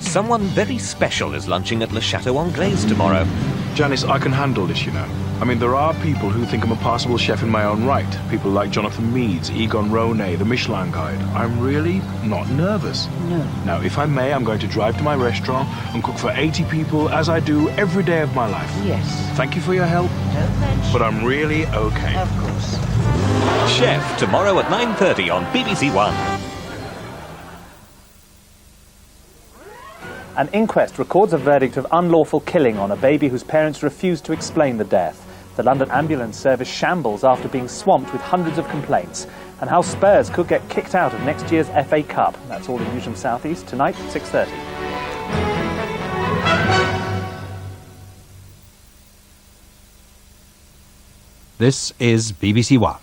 Someone very special is lunching at Le Chateau Anglaise tomorrow. Janice, I can handle this, you know. I mean, there are people who think I'm a passable chef in my own right. People like Jonathan Meades, Egon Ronay, the Michelin Guide. I'm really not nervous. No. Now, if I may, I'm going to drive to my restaurant and cook for 80 people, as I do every day of my life. Yes. Thank you for your help. No mention. But I'm really okay. Of course. Chef, tomorrow at 9:30 on BBC One. An inquest records a verdict of unlawful killing on a baby whose parents refused to explain the death. The London Ambulance Service shambles after being swamped with hundreds of complaints. And how Spurs could get kicked out of next year's FA Cup. That's all in Newsham South East tonight at 6:30. This is BBC One.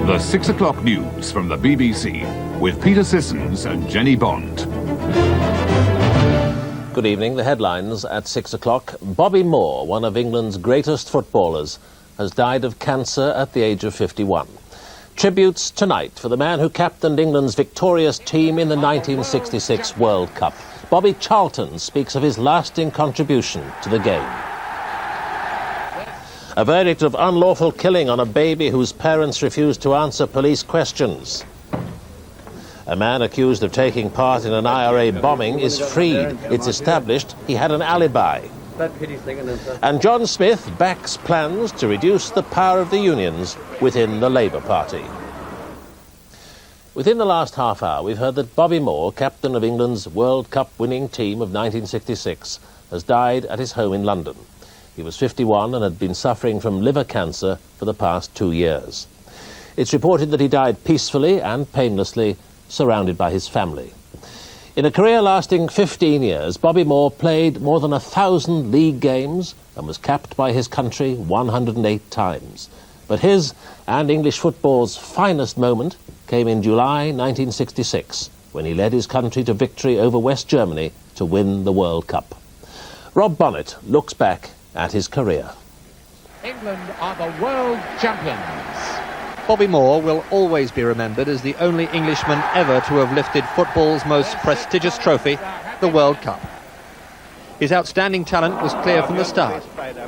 The 6 o'clock news from the BBC with Peter Sissons and Jenny Bond. Good evening. The headlines at 6 o'clock. Bobby Moore, one of England's greatest footballers, has died of cancer at the age of 51. Tributes tonight for the man who captained England's victorious team in the 1966 World Cup. Bobby Charlton speaks of his lasting contribution to the game. A verdict of unlawful killing on a baby whose parents refused to answer police questions. A man accused of taking part in an IRA bombing is freed. It's established he had an alibi. And John Smith backs plans to reduce the power of the unions within the Labour Party. Within the last half hour, we've heard that Bobby Moore, captain of England's World Cup winning team of 1966, has died at his home in London. He was 51 and had been suffering from liver cancer for the past 2 years. It's reported that he died peacefully and painlessly, surrounded by his family. In a career lasting 15 years, Bobby Moore played more than 1,000 league games and was capped by his country 108 times. But his and English football's finest moment came in July 1966, when he led his country to victory over West Germany to win the World Cup. Rob Bonnet looks back at his career. England are the world champions. Bobby Moore will always be remembered as the only Englishman ever to have lifted football's most prestigious trophy, the World Cup. His outstanding talent was clear from the start.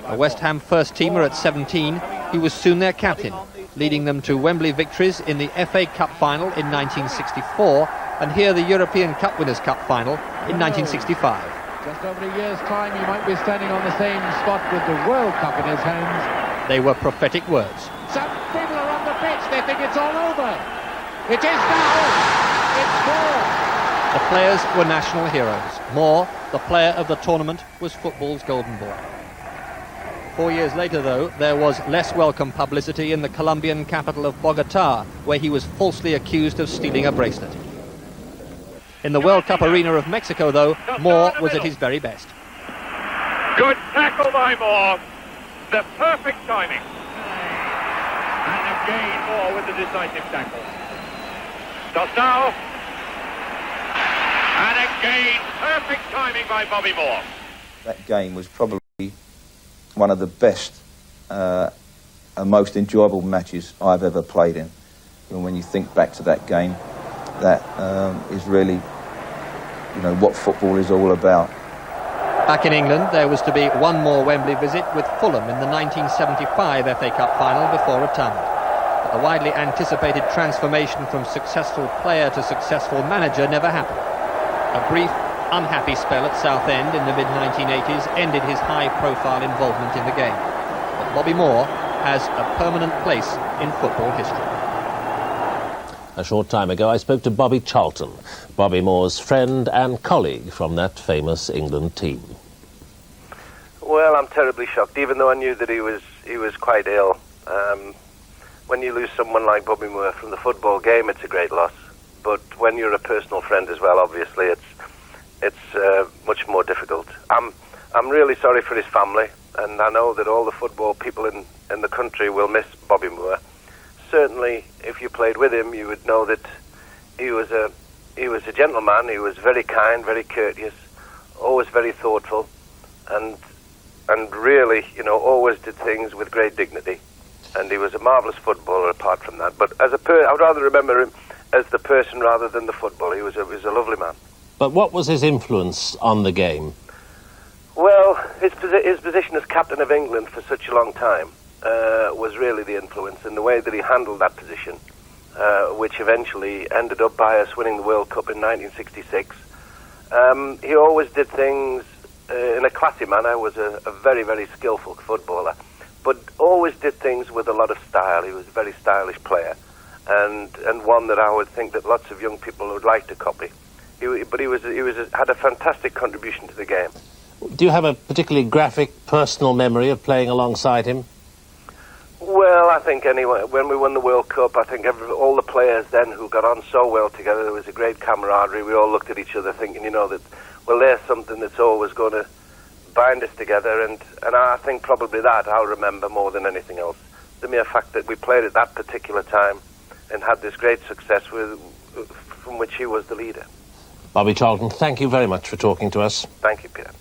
A West Ham first-teamer at 17, he was soon their captain, leading them to Wembley victories in the FA Cup final in 1964 and here the European Cup Winners' Cup final in 1965. Just over a year's time, he might be standing on the same spot with the World Cup in his hands. They were prophetic words. Some people are on the pitch, they think it's all over. It is now. It's Moore. The players were national heroes. Moore, the player of the tournament, was football's golden boy. 4 years later, though, there was less welcome publicity in the Colombian capital of Bogotá, where he was falsely accused of stealing a bracelet. In the World Cup arena of Mexico, though, Moore was at his very best. Good tackle by Moore. The perfect timing. And again Moore with the decisive tackle. Dostal. And again, perfect timing by Bobby Moore. That game was probably one of the best and most enjoyable matches I've ever played in. And when you think back to that game, that is really, you know, what football is all about. Back in England, there was to be one more Wembley visit with Fulham in the 1975 FA Cup final before retirement. But the widely anticipated transformation from successful player to successful manager never happened. A brief, unhappy spell at Southend in the mid-1980s ended his high-profile involvement in the game. But Bobby Moore has a permanent place in football history. A short time ago, I spoke to Bobby Charlton, Bobby Moore's friend and colleague from that famous England team. Well, I'm terribly shocked, even though I knew that he was quite ill. When you lose someone like Bobby Moore from the football game, it's a great loss. But when you're a personal friend as well, obviously, it's much more difficult. I'm really sorry for his family, and I know that all the football people in the country will miss Bobby Moore. Certainly, if you played with him, you would know that he was a he was a gentleman. He was very kind, very courteous, always very thoughtful, and really, you know, always did things with great dignity. And he was a marvellous footballer apart from that. But as I would rather remember him as the person rather than the football. He was a lovely man. But what was his influence on the game? Well, his position as captain of England for such a long time was really the influence, in the way that he handled that position, which eventually ended up by us winning the World Cup in 1966. He always did things in a classy manner, was a very, very skillful footballer, but always did things with a lot of style. He was a very stylish player, and one that I would think that lots of young people would like to copy. He had a fantastic contribution to the game. Do you have a particularly graphic personal memory of playing alongside him? Well, I think anyway, when we won the World Cup, I think all the players then who got on so well together, there was a great camaraderie. We all looked at each other thinking, you know, that, well, there's something that's always going to bind us together, and I think probably that I'll remember more than anything else. The mere fact that we played at that particular time and had this great success from which he was the leader. Bobby Charlton, thank you very much for talking to us. Thank you, Peter.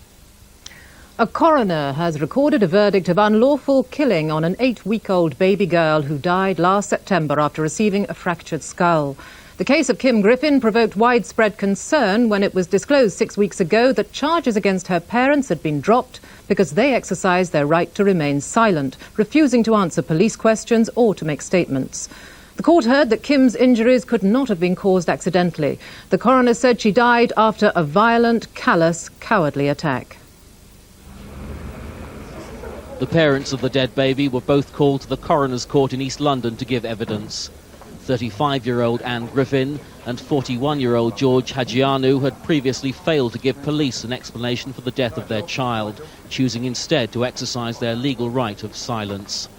A coroner has recorded a verdict of unlawful killing on an 8-week-old baby girl who died last September after receiving a fractured skull. The case of Kim Griffin provoked widespread concern when it was disclosed 6 weeks ago that charges against her parents had been dropped because they exercised their right to remain silent, refusing to answer police questions or to make statements. The court heard that Kim's injuries could not have been caused accidentally. The coroner said she died after a violent, callous, cowardly attack. The parents of the dead baby were both called to the coroner's court in East London to give evidence. 35-year-old Anne Griffin and 41-year-old George Hajianu had previously failed to give police an explanation for the death of their child, choosing instead to exercise their legal right of silence.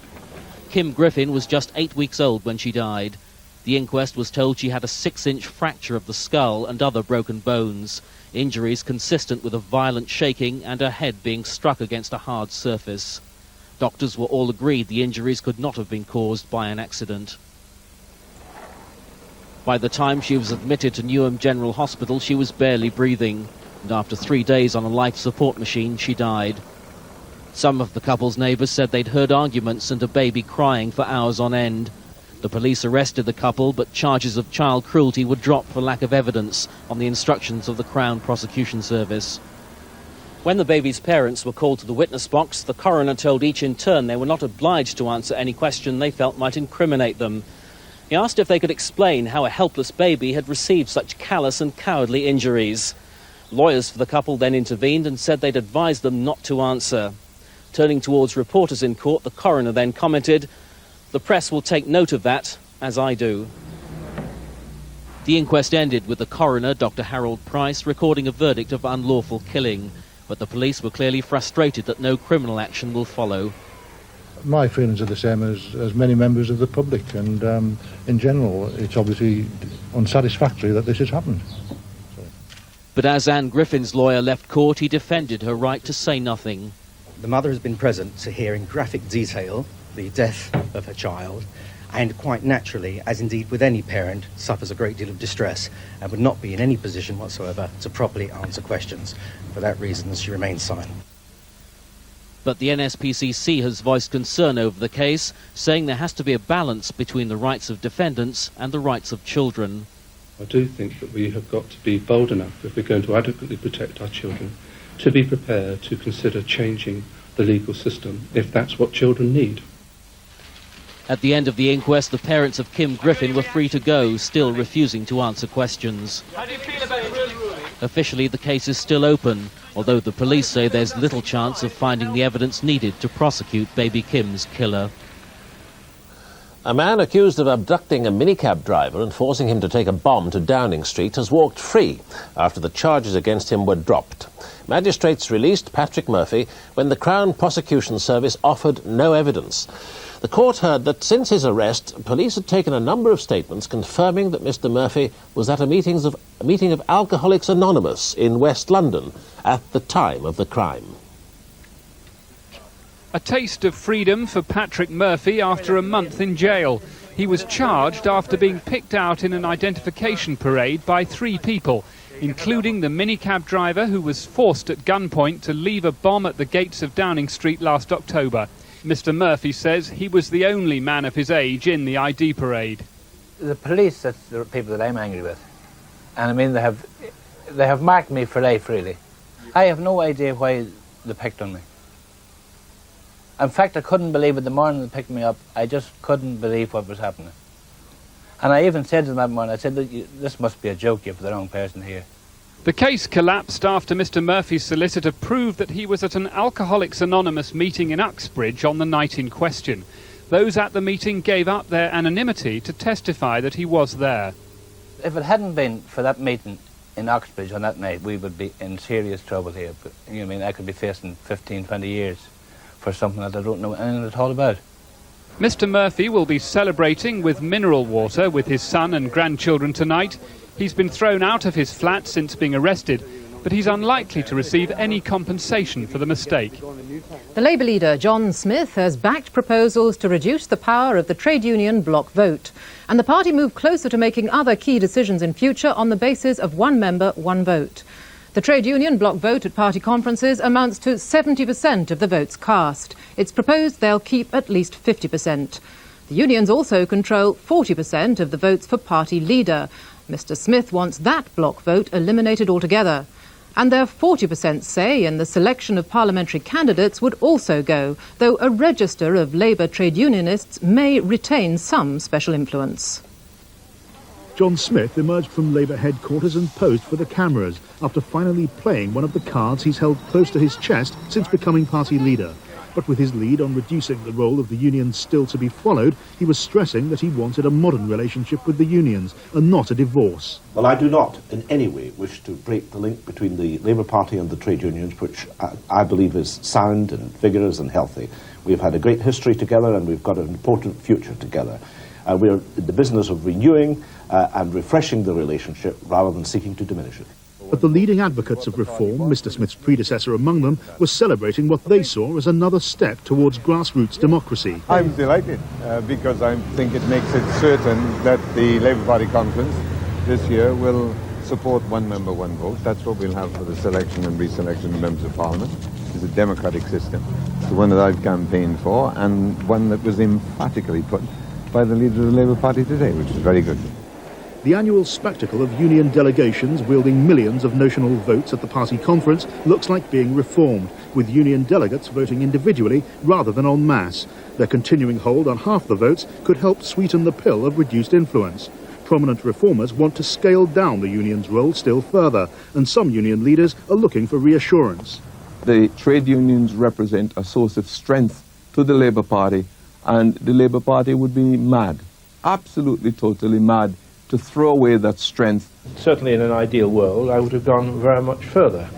Kim Griffin was just 8 weeks old when she died. The inquest was told she had a 6-inch fracture of the skull and other broken bones, injuries consistent with a violent shaking and her head being struck against a hard surface. Doctors were all agreed the injuries could not have been caused by an accident. By the time she was admitted to Newham General Hospital, she was barely breathing, and after 3 days on a life support machine, she died. Some of the couple's neighbours said they'd heard arguments and a baby crying for hours on end. The police arrested the couple, but charges of child cruelty were dropped for lack of evidence on the instructions of the Crown Prosecution Service. When the baby's parents were called to the witness box, the coroner told each in turn they were not obliged to answer any question they felt might incriminate them. He asked if they could explain how a helpless baby had received such callous and cowardly injuries. Lawyers for the couple then intervened and said they'd advised them not to answer. Turning towards reporters in court, the coroner then commented, "The press will take note of that, as I do." The inquest ended with the coroner, Dr. Harold Price, recording a verdict of unlawful killing, but the police were clearly frustrated that no criminal action will follow. My feelings are the same as many members of the public, and in general it's obviously unsatisfactory that this has happened. But as Anne Griffin's lawyer left court, he defended her right to say nothing. The mother has been present to hear in graphic detail the death of her child, and quite naturally, as indeed with any parent, suffers a great deal of distress and would not be in any position whatsoever to properly answer questions. For that reason, she remains silent. But the NSPCC has voiced concern over the case, saying there has to be a balance between the rights of defendants and the rights of children. I do think that we have got to be bold enough, if we're going to adequately protect our children, to be prepared to consider changing the legal system if that's what children need. At the end of the inquest, the parents of Kim Griffin were free to go, still refusing to answer questions. How do you feel about the ruling? Officially, the case is still open, although the police say there's little chance of finding the evidence needed to prosecute baby Kim's killer. A man accused of abducting a minicab driver and forcing him to take a bomb to Downing Street has walked free after the charges against him were dropped. Magistrates released Patrick Murphy when the Crown Prosecution Service offered no evidence. The court heard that since his arrest, police had taken a number of statements confirming that Mr. Murphy was at a meeting of Alcoholics Anonymous in West London at the time of the crime. A taste of freedom for Patrick Murphy after a month in jail. He was charged after being picked out in an identification parade by 3 people, including the minicab driver who was forced at gunpoint to leave a bomb at the gates of Downing Street last October. Mr. Murphy says he was the only man of his age in the ID parade. The police, that's the people that I'm angry with. And I mean, they have marked me for life, really. I have no idea why they picked on me. In fact, I couldn't believe it the morning they picked me up. I just couldn't believe what was happening. And I even said to them that morning, I said, this must be a joke, you're for the wrong person here. The case collapsed after Mr. Murphy's solicitor proved that he was at an Alcoholics Anonymous meeting in Uxbridge on the night in question. Those at the meeting gave up their anonymity to testify that he was there. If it hadn't been for that meeting in Uxbridge on that night, we would be in serious trouble here. But, you know, I mean, I could be facing 15, 20 years for something that I don't know anything at all about. Mr. Murphy will be celebrating with mineral water with his son and grandchildren tonight. He's been thrown out of his flat since being arrested, but he's unlikely to receive any compensation for the mistake. The Labour leader, John Smith, has backed proposals to reduce the power of the trade union block vote. And the party moved closer to making other key decisions in future on the basis of one member, one vote. The trade union block vote at party conferences amounts to 70% of the votes cast. It's proposed they'll keep at least 50%. The unions also control 40% of the votes for party leader. Mr. Smith wants that block vote eliminated altogether. And their 40% say in the selection of parliamentary candidates would also go, though a register of Labour trade unionists may retain some special influence. John Smith emerged from Labour headquarters and posed for the cameras after finally playing one of the cards he's held close to his chest since becoming party leader. But with his lead on reducing the role of the unions still to be followed, he was stressing that he wanted a modern relationship with the unions and not a divorce. Well, I do not in any way wish to break the link between the Labour Party and the trade unions, which I believe is sound and vigorous and healthy. We've had a great history together and we've got an important future together. We're in the business of renewing and refreshing the relationship rather than seeking to diminish it. But the leading advocates of reform, Mr. Smith's predecessor among them, was celebrating what they saw as another step towards grassroots democracy. I'm delighted because I think it makes it certain that the Labour Party conference this year will support one member, one vote. That's what we'll have for the selection and reselection of members of Parliament. It's a democratic system. It's the one that I've campaigned for and one that was emphatically put by the leader of the Labour Party today, which is very good. The annual spectacle of union delegations wielding millions of notional votes at the party conference looks like being reformed, with union delegates voting individually rather than en masse. Their continuing hold on half the votes could help sweeten the pill of reduced influence. Prominent reformers want to scale down the union's role still further, and some union leaders are looking for reassurance. The trade unions represent a source of strength to the Labour Party, and the Labour Party would be mad, absolutely totally mad, to throw away that strength. Certainly in an ideal world I would have gone very much further,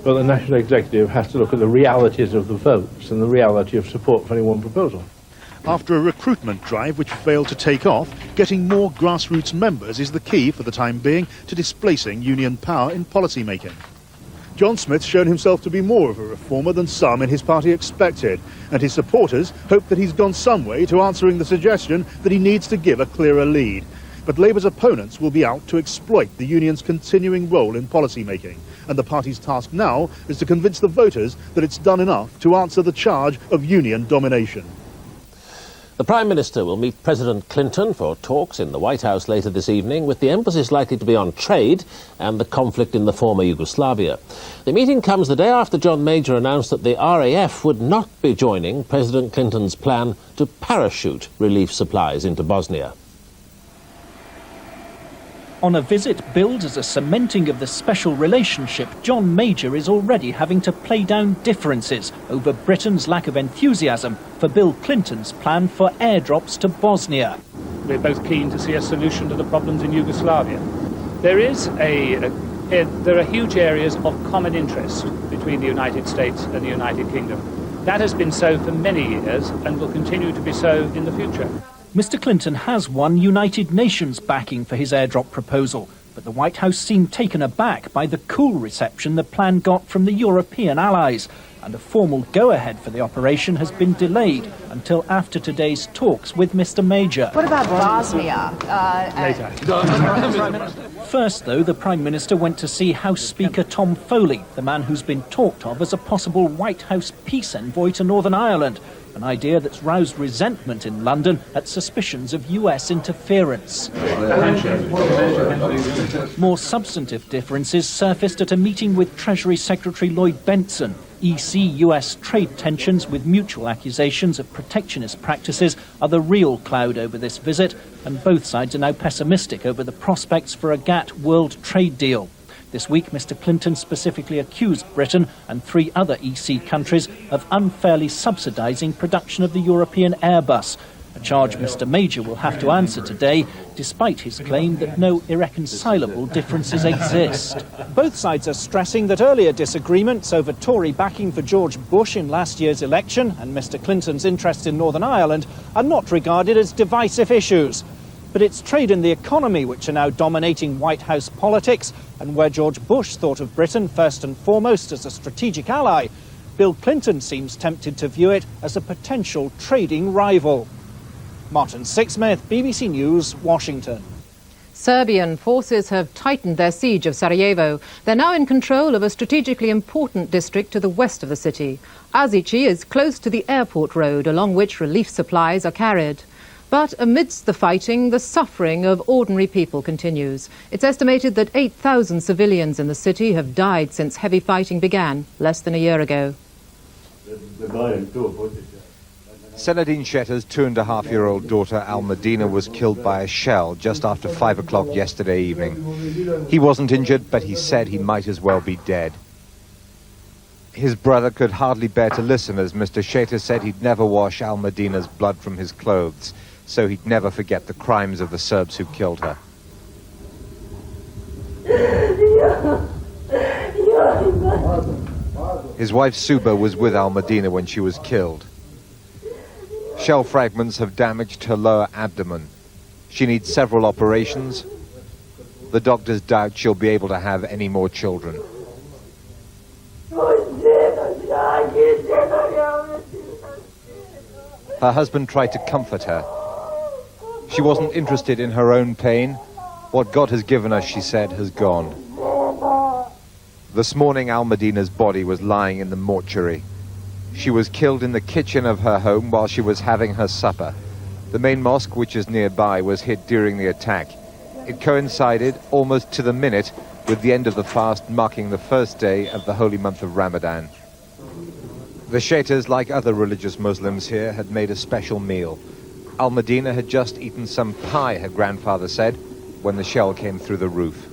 but the National Executive has to look at the realities of the votes and the reality of support for any one proposal. After a recruitment drive which failed to take off, getting more grassroots members is the key for the time being to displacing union power in policy making. John Smith's shown himself to be more of a reformer than some in his party expected, and his supporters hope that he's gone some way to answering the suggestion that he needs to give a clearer lead. But Labour's opponents will be out to exploit the union's continuing role in policy making, and the party's task now is to convince the voters that it's done enough to answer the charge of union domination. The Prime Minister will meet President Clinton for talks in the White House later this evening, with the emphasis likely to be on trade and the conflict in the former Yugoslavia. The meeting comes the day after John Major announced that the RAF would not be joining President Clinton's plan to parachute relief supplies into Bosnia. On a visit billed as a cementing of the special relationship, John Major is already having to play down differences over Britain's lack of enthusiasm for Bill Clinton's plan for airdrops to Bosnia. We're both keen to see a solution to the problems in Yugoslavia. There are huge areas of common interest between the United States and the United Kingdom. That has been so for many years and will continue to be so in the future. Mr. Clinton has won United Nations backing for his airdrop proposal, but the White House seemed taken aback by the cool reception the plan got from the European allies. and a formal go-ahead for the operation has been delayed until after today's talks with Mr. Major. What about Bosnia? Later. First, though, the Prime Minister went to see House Speaker Tom Foley, the man who's been talked of as a possible White House peace envoy to Northern Ireland, an idea that's roused resentment in London at suspicions of US interference. More substantive differences surfaced at a meeting with Treasury Secretary Lloyd Bentsen. EC-US trade tensions with mutual accusations of protectionist practices are the real cloud over this visit, and both sides are now pessimistic over the prospects for a GATT world trade deal. This week, Mr. Clinton specifically accused Britain and 3 other EC countries of unfairly subsidising production of the European Airbus, a charge Mr. Major will have to answer today, despite his claim that no irreconcilable differences exist. Both sides are stressing that earlier disagreements over Tory backing for George Bush in last year's election and Mr. Clinton's interest in Northern Ireland are not regarded as divisive issues. But it's trade and the economy which are now dominating White House politics, and where George Bush thought of Britain first and foremost as a strategic ally, Bill Clinton seems tempted to view it as a potential trading rival. Martin Sixsmith, BBC News, Washington. Serbian forces have tightened their siege of Sarajevo. They're now in control of a strategically important district to the west of the city. Azici is close to the airport road along which relief supplies are carried. But amidst the fighting, the suffering of ordinary people continues. It's estimated that 8,000 civilians in the city have died since heavy fighting began less than a year ago. Senadine Shetter's 2.5-year-old daughter Al-Medina was killed by a shell just after 5 o'clock yesterday evening. He wasn't injured, but he said he might as well be dead. His brother could hardly bear to listen as Mr. Shetter said he'd never wash Al-Medina's blood from his clothes, so he'd never forget the crimes of the Serbs who killed her. His wife Suba was with Al-Medina when she was killed. Shell fragments have damaged her lower abdomen. She needs several operations. The doctors doubt she'll be able to have any more children. Her husband tried to comfort her. She wasn't interested in her own pain. What God has given us, she said, has gone. This morning, Al-Medina's body was lying in the mortuary. She was killed in the kitchen of her home while she was having her supper. The main mosque, which is nearby, was hit during the attack. It coincided almost to the minute with the end of the fast, marking the first day of the holy month of Ramadan. The Shetters, like other religious Muslims here, had made a special meal. Al-Medina had just eaten some pie, her grandfather said, when the shell came through the roof.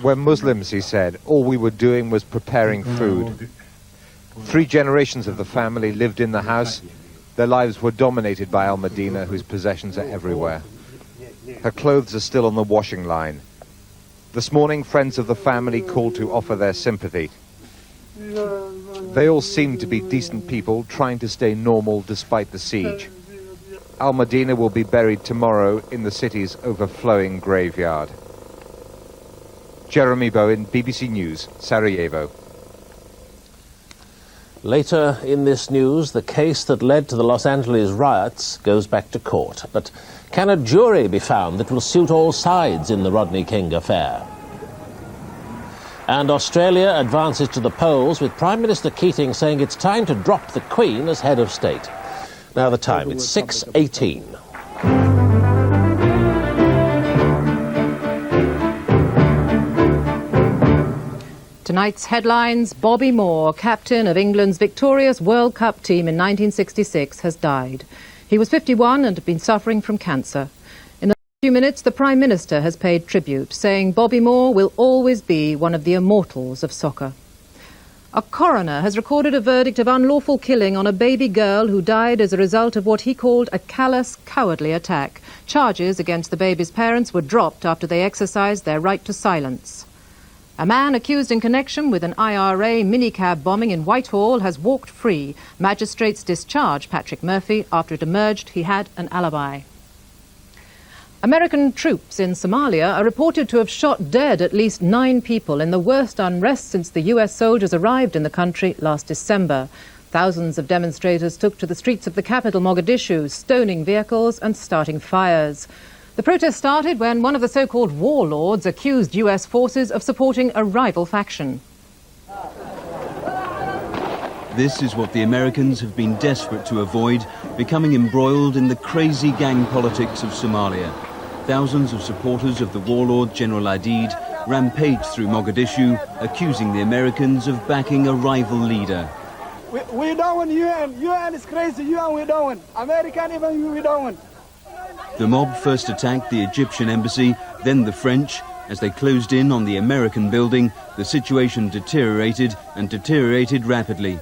We're Muslims, he said. All we were doing was preparing food. 3 generations of the family lived in the house. Their lives were dominated by Al-Medina, whose possessions are everywhere. Her clothes are still on the washing line. This morning, friends of the family called to offer their sympathy. They all seemed to be decent people trying to stay normal despite the siege. Al-Medina will be buried tomorrow in the city's overflowing graveyard. Jeremy Bowen, BBC News, Sarajevo. Later in this news, the case that led to the Los Angeles riots goes back to court. But can a jury be found that will suit all sides in the Rodney King affair? And Australia advances to the polls with Prime Minister Keating saying it's time to drop the Queen as head of state. Now the time, it's 6:18. Tonight's headlines: Bobby Moore, captain of England's victorious World Cup team in 1966, has died. He was 51 and had been suffering from cancer. In the last few minutes, the Prime Minister has paid tribute, saying Bobby Moore will always be one of the immortals of soccer. A coroner has recorded a verdict of unlawful killing on a baby girl who died as a result of what he called a callous, cowardly attack. Charges against the baby's parents were dropped after they exercised their right to silence. A man accused in connection with an IRA minicab bombing in Whitehall has walked free. Magistrates discharged Patrick Murphy after it emerged he had an alibi. American troops in Somalia are reported to have shot dead at least 9 people in the worst unrest since the US soldiers arrived in the country last December. Thousands of demonstrators took to the streets of the capital, Mogadishu, stoning vehicles and starting fires. The protest started when one of the so-called warlords accused US forces of supporting a rival faction. This is what the Americans have been desperate to avoid, becoming embroiled in the crazy gang politics of Somalia. Thousands of supporters of the warlord General Aidid rampaged through Mogadishu, accusing the Americans of backing a rival leader. We don't want UN. UN is crazy. UN we don't want. American even we don't want. The mob first attacked the Egyptian embassy, then the French. As they closed in on the American building, the situation deteriorated and deteriorated rapidly.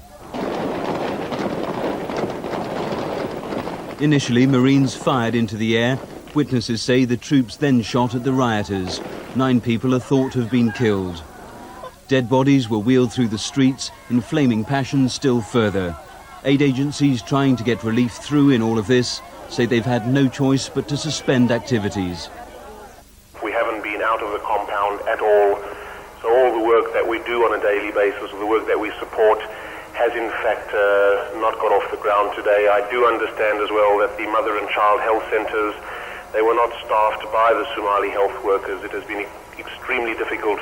Initially, Marines fired into the air. Witnesses say the troops then shot at the rioters. 9 people are thought to have been killed. Dead bodies were wheeled through the streets, inflaming passions still further. Aid agencies trying to get relief through in all of this say they've had no choice but to suspend activities. We haven't been out of the compound at all, so all the work that we do on a daily basis, or the work that we support, has in fact not got off the ground today. I do understand as well that the mother and child health centres, they were not staffed by the Somali health workers. It has been extremely difficult.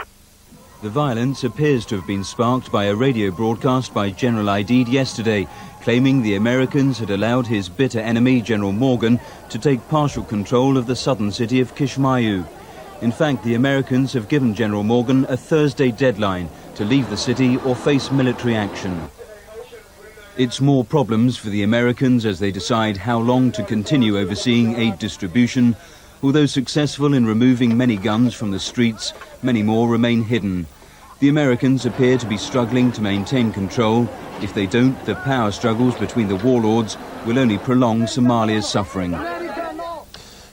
The violence appears to have been sparked by a radio broadcast by General Aidid yesterday, claiming the Americans had allowed his bitter enemy, General Morgan, to take partial control of the southern city of Kismayu. In fact, the Americans have given General Morgan a Thursday deadline to leave the city or face military action. It's more problems for the Americans as they decide how long to continue overseeing aid distribution. Although successful in removing many guns from the streets, many more remain hidden. The Americans appear to be struggling to maintain control. If they don't, the power struggles between the warlords will only prolong Somalia's suffering.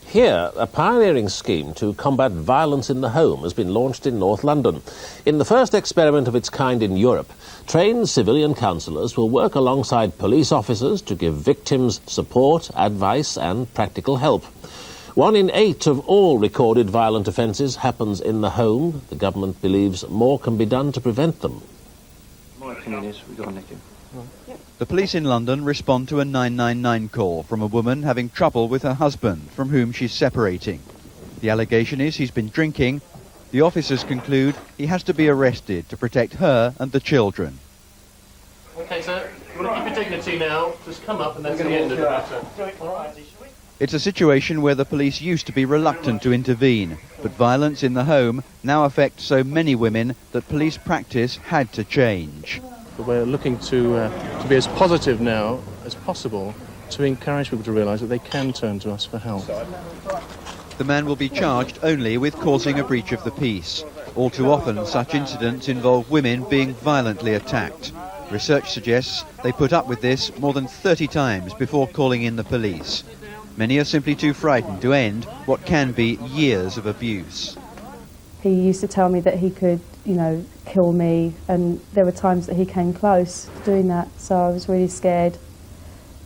Here, a pioneering scheme to combat violence in the home has been launched in North London. In the first experiment of its kind in Europe, trained civilian counsellors will work alongside police officers to give victims support, advice and practical help. 1 in 8 of all recorded violent offences happens in the home. The government believes more can be done to prevent them. My opinion is we've got to nick him. The police in London respond to a 999 call from a woman having trouble with her husband, from whom she's separating. The allegation is he's been drinking. The officers conclude he has to be arrested to protect her and the children. OK, sir, you want to keep your dignity now? Just come up and that's the end of the matter. It's a situation where the police used to be reluctant to intervene, but violence in the home now affects so many women that police practice had to change. We're looking to be as positive now as possible to encourage people to realise that they can turn to us for help. The man will be charged only with causing a breach of the peace. All too often, such incidents involve women being violently attacked. Research suggests they put up with this more than 30 times before calling in the police. Many are simply too frightened to end what can be years of abuse. He used to tell me that he could, kill me, and there were times that he came close to doing that, so I was really scared.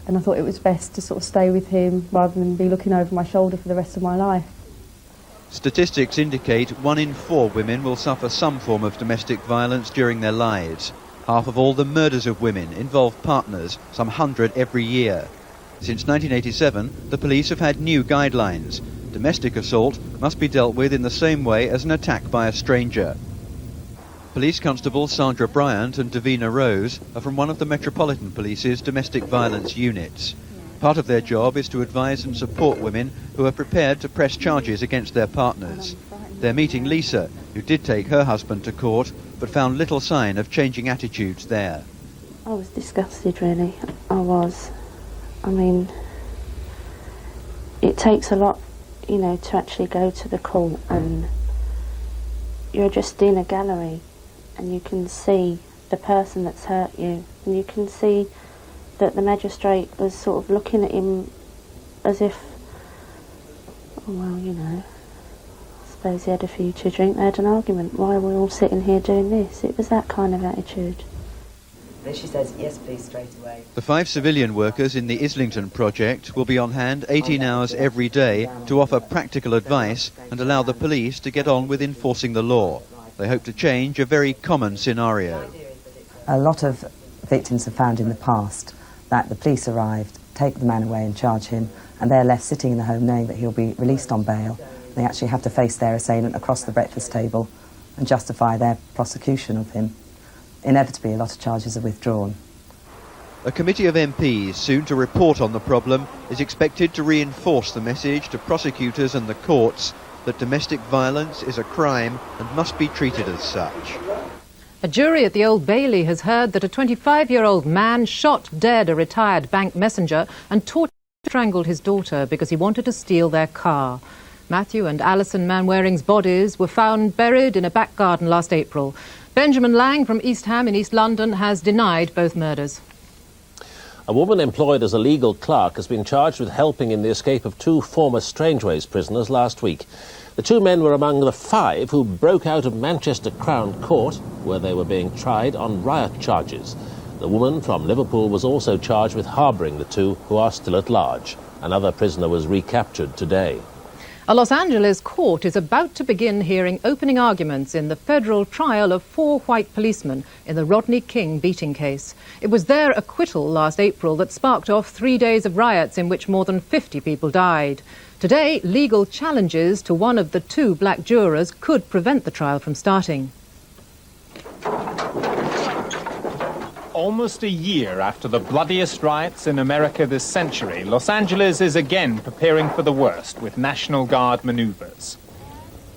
And I thought it was best to sort of stay with him rather than be looking over my shoulder for the rest of my life. Statistics indicate 1 in 4 women will suffer some form of domestic violence during their lives. Half of all the murders of women involve partners, some 100 every year. Since 1987, the police have had new guidelines. Domestic assault must be dealt with in the same way as an attack by a stranger. Police Constable Sandra Bryant and Davina Rose are from one of the Metropolitan Police's domestic violence units. Part of their job is to advise and support women who are prepared to press charges against their partners. They're meeting Lisa, who did take her husband to court, but found little sign of changing attitudes there. I was disgusted, really. I was. I mean, it takes a lot, to actually go to the court, and you're just in a gallery and you can see the person that's hurt you, and you can see that the magistrate was sort of looking at him as if, I suppose he had a few to drink, they had an argument. Why are we all sitting here doing this? It was that kind of attitude. then she says, yes, please, straight away. The 5 civilian workers in the Islington project will be on hand 18 hours every day to offer practical advice and allow the police to get on with enforcing the law. They hope to change a very common scenario. A lot of victims have found in the past that the police arrived, take the man away and charge him, and they're left sitting in the home knowing that he'll be released on bail. They actually have to face their assailant across the breakfast table and justify their prosecution of him. Inevitably, a lot of charges are withdrawn. A committee of MPs, soon to report on the problem, is expected to reinforce the message to prosecutors and the courts that domestic violence is a crime and must be treated as such. A jury at the Old Bailey has heard that a 25-year-old man shot dead a retired bank messenger and strangled his daughter because he wanted to steal their car. Matthew and Alison Manwaring's bodies were found buried in a back garden last April. Benjamin Lang from East Ham in East London has denied both murders. A woman employed as a legal clerk has been charged with helping in the escape of 2 former Strangeways prisoners last week. The 2 men were among the 5 who broke out of Manchester Crown Court, where they were being tried on riot charges. The woman from Liverpool was also charged with harbouring the 2 who are still at large. Another prisoner was recaptured today. A Los Angeles court is about to begin hearing opening arguments in the federal trial of 4 white policemen in the Rodney King beating case. It was their acquittal last April that sparked off 3 days of riots in which more than 50 people died. Today, legal challenges to one of the 2 black jurors could prevent the trial from starting. Almost a year after the bloodiest riots in America this century, Los Angeles is again preparing for the worst with National Guard maneuvers.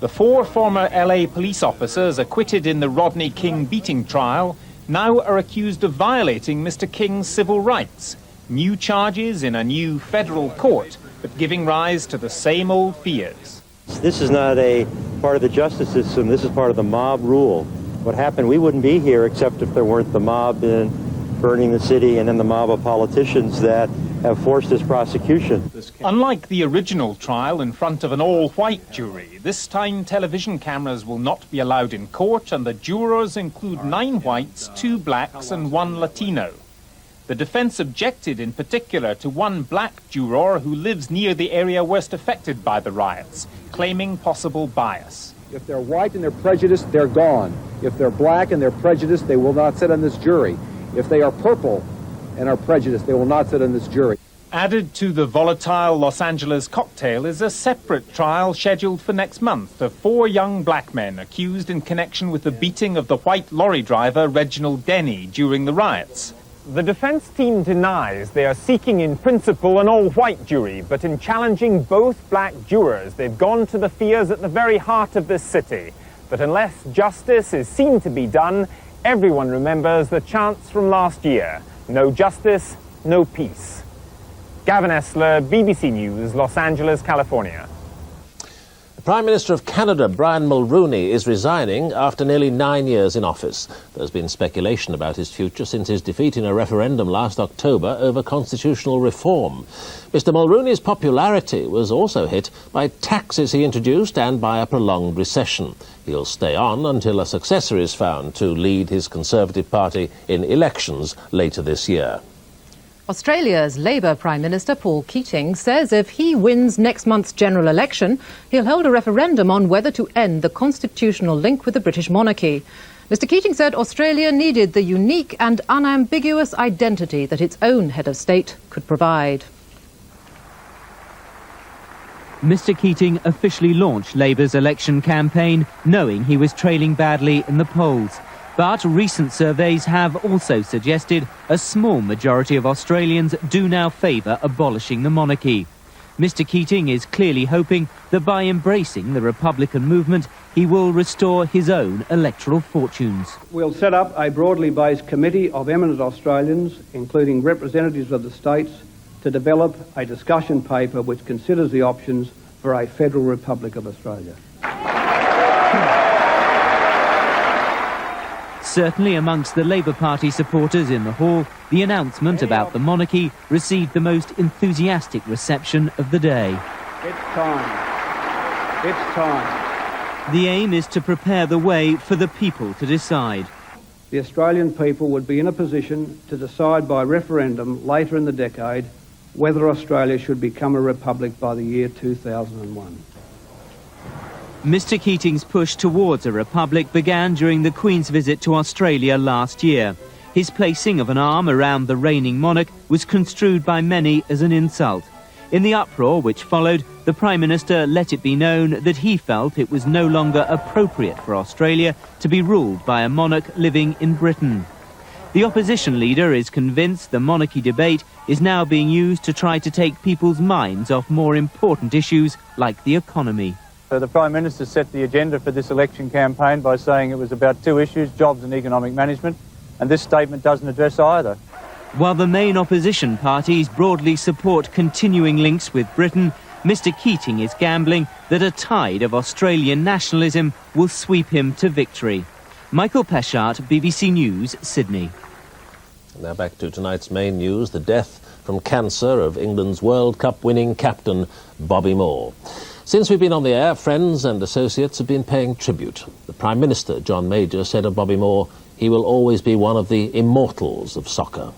The 4 former LA police officers acquitted in the Rodney King beating trial now are accused of violating Mr. King's civil rights. New charges in a new federal court, but giving rise to the same old fears. This is not a part of the justice system, this is part of the mob rule. What happened, we wouldn't be here except if there weren't the mob burning the city and then the mob of politicians that have forced this prosecution. Unlike the original trial in front of an all-white jury, this time television cameras will not be allowed in court, and the jurors include 9 whites, 2 blacks and 1 Latino. The defense objected in particular to 1 black juror who lives near the area worst affected by the riots, claiming possible bias. If they're white and they're prejudiced, they're gone. If they're black and they're prejudiced, they will not sit on this jury. If they are purple and are prejudiced, they will not sit on this jury. Added to the volatile Los Angeles cocktail is a separate trial scheduled for next month of 4 young black men accused in connection with the beating of the white lorry driver Reginald Denny during the riots. The defense team denies they are seeking in principle an all-white jury, but in challenging both black jurors, they've gone to the fears at the very heart of this city, that unless justice is seen to be done, everyone remembers the chants from last year: no justice, no peace. Gavin Esler, BBC News, Los Angeles, California. Prime Minister of Canada, Brian Mulroney, is resigning after nearly 9 years in office. There's been speculation about his future since his defeat in a referendum last October over constitutional reform. Mr. Mulroney's popularity was also hit by taxes he introduced and by a prolonged recession. He'll stay on until a successor is found to lead his Conservative Party in elections later this year. Australia's Labour Prime Minister Paul Keating says if he wins next month's general election, he'll hold a referendum on whether to end the constitutional link with the British monarchy. Mr. Keating said Australia needed the unique and unambiguous identity that its own head of state could provide. Mr. Keating officially launched Labour's election campaign, knowing he was trailing badly in the polls. But recent surveys have also suggested a small majority of Australians do now favour abolishing the monarchy. Mr. Keating is clearly hoping that by embracing the Republican movement, he will restore his own electoral fortunes. We'll set up a broadly based committee of eminent Australians, including representatives of the states, to develop a discussion paper which considers the options for a Federal Republic of Australia. Certainly amongst the Labour Party supporters in the hall, the announcement about the monarchy received the most enthusiastic reception of the day. It's time. It's time. The aim is to prepare the way for the people to decide. the Australian people would be in a position to decide by referendum later in the decade whether Australia should become a republic by the year 2001. Mr. Keating's push towards a republic began during the Queen's visit to Australia last year. His placing of an arm around the reigning monarch was construed by many as an insult. In the uproar which followed, the Prime Minister let it be known that he felt it was no longer appropriate for Australia to be ruled by a monarch living in Britain. The opposition leader is convinced the monarchy debate is now being used to try to take people's minds off more important issues like the economy. The Prime Minister set the agenda for this election campaign by saying it was about two issues, jobs and economic management, and this statement doesn't address either. While the main opposition parties broadly support continuing links with Britain, Mr. Keating is gambling that a tide of Australian nationalism will sweep him to victory. Michael Peshart, BBC News, Sydney. Now back to tonight's main news, the death from cancer of England's World Cup winning captain, Bobby Moore. Since we've been on the air, friends and associates have been paying tribute. The Prime Minister, John Major, said of Bobby Moore, he will always be one of the immortals of soccer.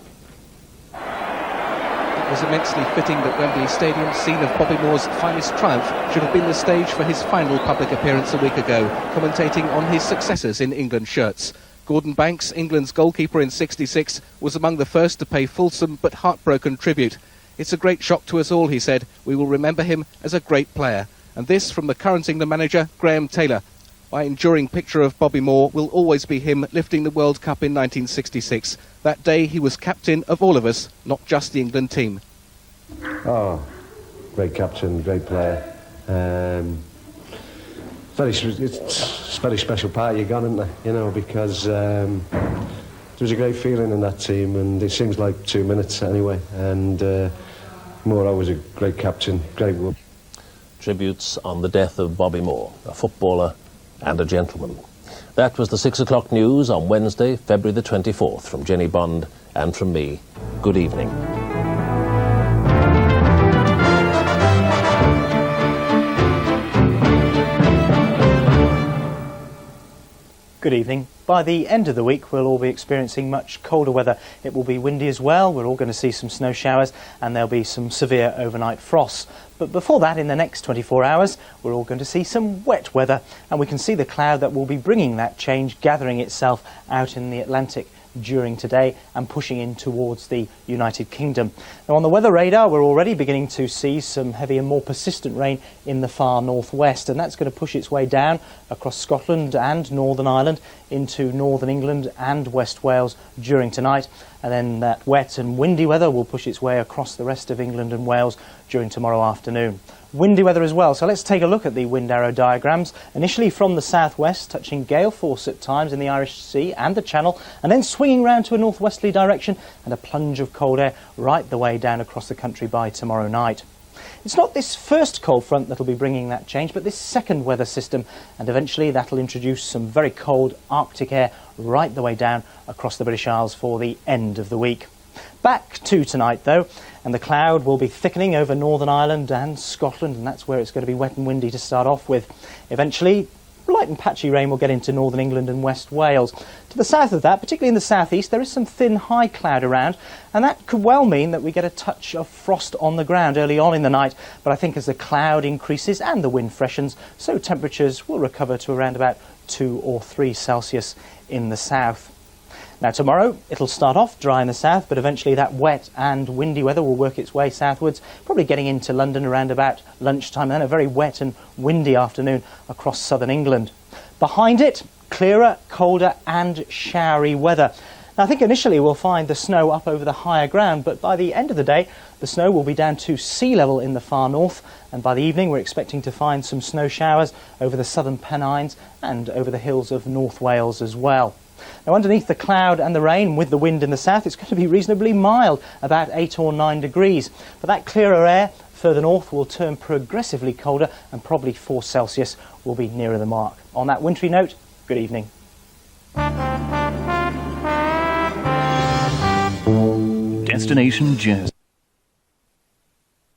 It was immensely fitting that Wembley Stadium, scene of Bobby Moore's finest triumph, should have been the stage for his final public appearance a week ago, commentating on his successes in England shirts. Gordon Banks, England's goalkeeper in '66, was among the first to pay fulsome but heartbroken tribute. It's a great shock to us all, he said. We will remember him as a great player. And this from the current England manager, Graham Taylor. My enduring picture of Bobby Moore will always be him lifting the World Cup in 1966. That day he was captain of all of us, not just the England team. Oh, great captain, great player. It's a very special part you've got, isn't it? You know, because there was a great feeling in that team, and it seems like 2 minutes anyway. And Moore always a great captain, great one. Tributes on the death of Bobby Moore, a footballer and a gentleman. That was the 6 o'clock news on Wednesday, February the 24th. From Jenny Bond and from me, good evening. Good evening. By the end of the week, we'll all be experiencing much colder weather. It will be windy as well. We're all going to see some snow showers, and there'll be some severe overnight frosts. But before that, in the next 24 hours, we're all going to see some wet weather, and we can see the cloud that will be bringing that change gathering itself out in the Atlantic during today and pushing in towards the United Kingdom. Now, on the weather radar, we're already beginning to see some heavy and more persistent rain in the far northwest, and that's going to push its way down across Scotland and Northern Ireland into northern England and West Wales during tonight. And then that wet and windy weather will push its way across the rest of England and Wales during tomorrow afternoon. Windy weather as well, so let's take a look at the wind arrow diagrams. Initially from the southwest, touching gale force at times in the Irish Sea and the Channel, and then swinging round to a northwesterly direction and a plunge of cold air right the way down across the country by tomorrow night. It's not this first cold front that'll be bringing that change, but this second weather system, and eventually that'll introduce some very cold Arctic air right the way down across the British Isles for the end of the week. Back to tonight though, and the cloud will be thickening over Northern Ireland and Scotland, and that's where it's going to be wet and windy to start off with. Eventually, light and patchy rain will get into northern England and West Wales. To the south of that, particularly in the southeast, there is some thin high cloud around, and that could well mean that we get a touch of frost on the ground early on in the night. But I think as the cloud increases and the wind freshens, so temperatures will recover to around about 2 or 3 Celsius in the south. Now tomorrow it'll start off dry in the south, but eventually that wet and windy weather will work its way southwards, probably getting into London around about lunchtime, and then a very wet and windy afternoon across southern England. Behind it, clearer, colder and showery weather. Now I think initially we'll find the snow up over the higher ground, but by the end of the day the snow will be down to sea level in the far north, and by the evening we're expecting to find some snow showers over the southern Pennines and over the hills of North Wales as well. Now underneath the cloud and the rain, with the wind in the south, it's going to be reasonably mild, about 8 or 9 degrees. But that clearer air further north will turn progressively colder, and probably 4 Celsius will be nearer the mark. On that wintry note, good evening. Destination Jersey.